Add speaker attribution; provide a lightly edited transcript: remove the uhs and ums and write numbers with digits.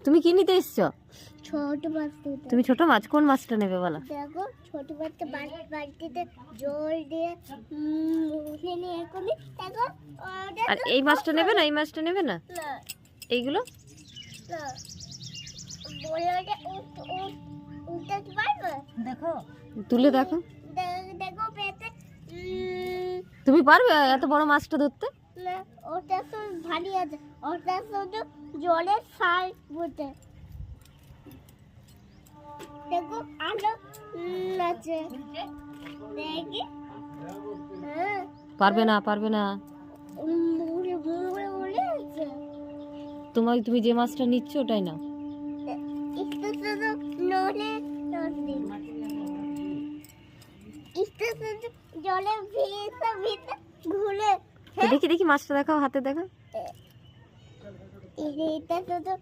Speaker 1: তুমি কি নিতে এসছো?
Speaker 2: ছোট মাছ নিতে।
Speaker 1: তুমি ছোট মাছ, কোন মাছটা নেবে বলো?
Speaker 2: দেখো ছোট মাছটা বালতিতে জল দিয়ে মুখে নিয়ে করি। দেখো
Speaker 1: আর এই মাছটা নেবে না? এই মাছটা নেবে না?
Speaker 2: না
Speaker 1: এইগুলো
Speaker 2: না বলে উঠতে পারবে?
Speaker 3: দেখো
Speaker 1: তুলে দেখো।
Speaker 2: দেখো পেতে
Speaker 1: তুমি পারবে এত বড় মাছটা ধরতে?
Speaker 2: না ওটা তো ভারী আছে, ওটা শুধু জলের সাল বুঝতে। দেখো আলো আছে দেখি। হ্যাঁ
Speaker 1: পারবে না, পারবে না।
Speaker 2: মুড়ে মুড়ে মুড়ে আছে।
Speaker 1: তুমি যে মাছটা নিচ্ছ ওটাই না।
Speaker 2: একটু শুধু নড়ে নড়ে একটু শুধু জলে ভিজে ভিজে ঘুরে।
Speaker 1: দেখি দেখি মাছটা দেখাও, হাতে দেখাও।
Speaker 2: এটা শুধু